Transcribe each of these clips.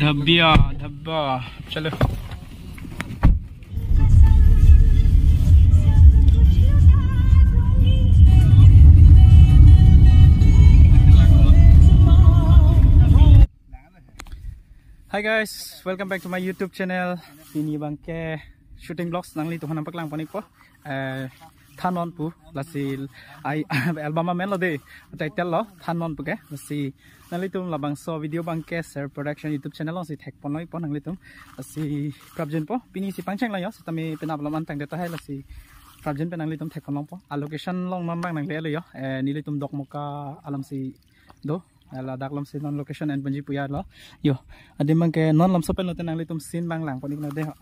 धब्बिया धब्बा चलो Hi guys, welcome back to my YouTube channel. Ini bangke shooting vlogs nangli tuhan nampak lang panik po. Thannon pu lasil ai album men lo de title lo Thannon pu ke lasi nangli tum labang so video bangke share production YouTube channel lo si thek pon loi po nangli tum lasi prabjen po pini si pangchang la yo sitami penap laman tang deta hai lasi prabjen pe nangli tum thek pon long po allocation long mam bang nangli lo yo nili tum dok moka alam si do ala daklam sin non location and banji puya lo yo adi mang ke non lam sopel no tenang litum sin bang lang ponik no de ho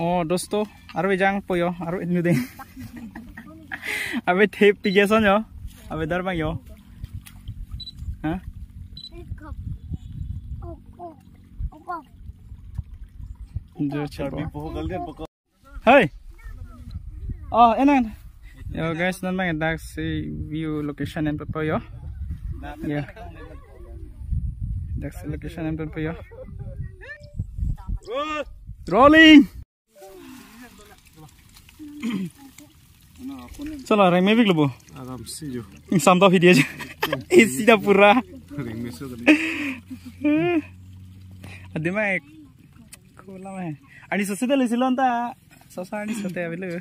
oh dosto aru jang poyo aru inu de abe thep pigeson yo abe dar bang yo ha hey oh enan yo guys non bang dak si view location and poyo yeah, that's the location I'm going to pay. Rolling. Chalo, ring में भी क्लब हो? आराम से जो. इंसान तो वीडियो जो. इसी दा पूरा. ring में सो करें. अभी मैं खोला मैं. आनी सोचे तो लिसिलों ता सोचा आनी सोते अभी लोग.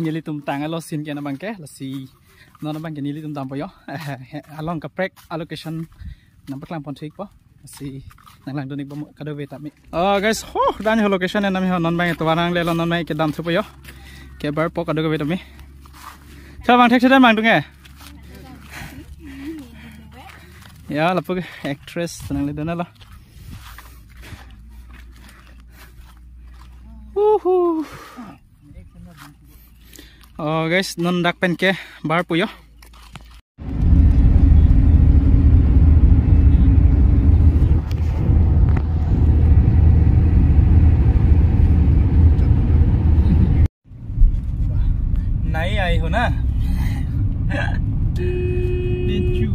Jadi tum tanggal lo sin kena bangke lasi nona bangke nili tum tampo yo along ka prek allocation nampak lang pon thik po lasi nanglang donik bo kado beta mi guys dan ho location nami ho non bangke to warang le lo non mai ke dam thu po yo ke bar po kado beta mi cha bang thek cha mang tunge ya lapu actress nang le dana la oh guys non dak pen ke bar puyo nai ai ho na ninju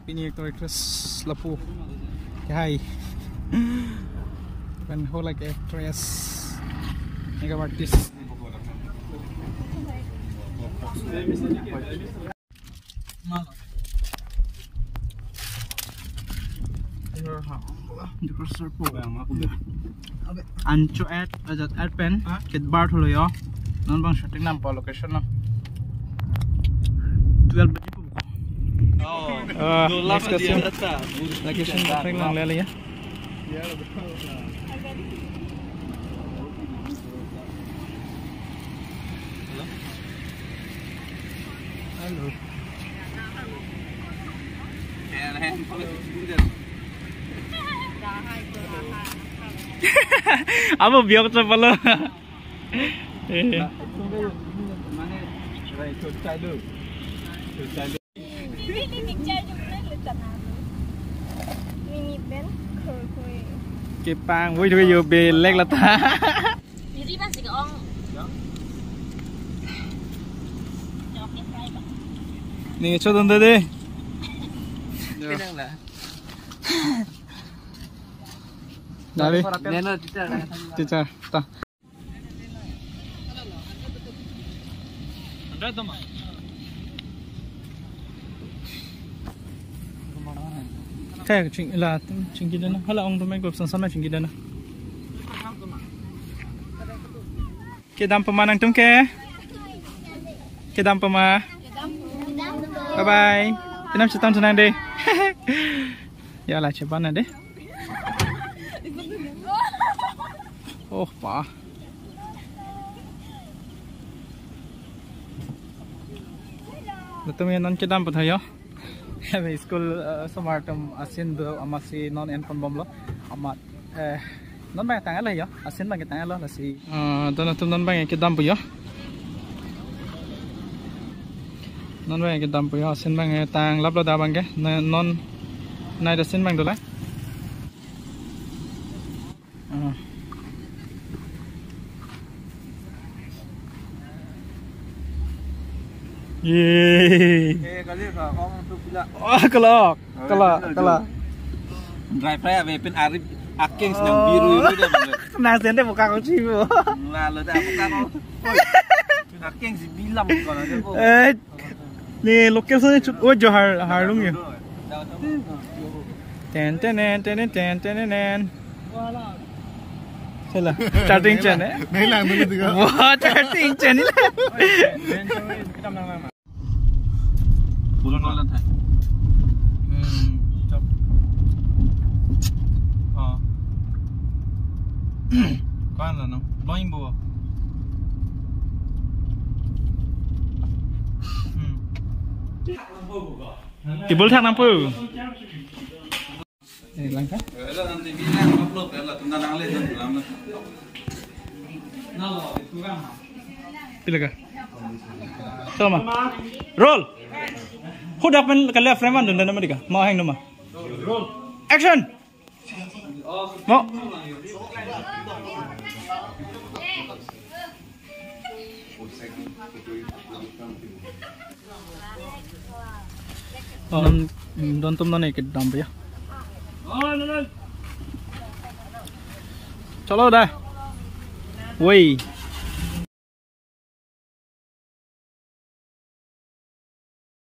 pini actress lapu hai when ho like actress makeup artist ancho ad ajat ad pen kit bar tholo yo non bang shooting nam po location no 12 baji po next question location trek lang le ya hello apa biok cepalo kepang vui thôi yo be lek la ta nih cho donde de Dale. Neno teacher ta. Anda toma. Kayak cing la cing kita na. Hala ong domeng gop sama cing kita na. Ke dam pemanang tum ke? Ke dam pema. Bye bye. Kenapa setahun senang deh? Ya lah cepat deh. Oh pa. Betul ya non kita dapat ayo. Habis school smartum asin do amasi non enfon bom lo. Amat non bang tangan lah ya. Asin bang tangan lo lah si. Don tum non bang kita dapat ya. Non bang kita dapat ya. Asin bang tang lap lo dah bang ke. Non naik asin bang dulu lah. Yeay. Kali kau tu pula. Oh, kelak. Drive pen Arif aking sedang biru itu dia. Nasinya bukan kau sih. Lalu dah bukan kau. Aking si bilam kau nak. Nih lokasinya cukup Harlung ya. Ten. Salah. Starting chain eh. Nahi lang dulu juga. Wah, starting chain ni lah. Bulan bulan thay. Chop. Quan là nó. Loin bùa. Tibul thang nampu. Langkah. Nanti bilang upload lah tunda nang le dan dalam. Pilih ke? Sama. Roll. Hudak pen kalau frame an dunda nama dika. Mau hang nama. Roll. Action. Mau. Don't naik ke dalam ya. Chalo dah. Woi.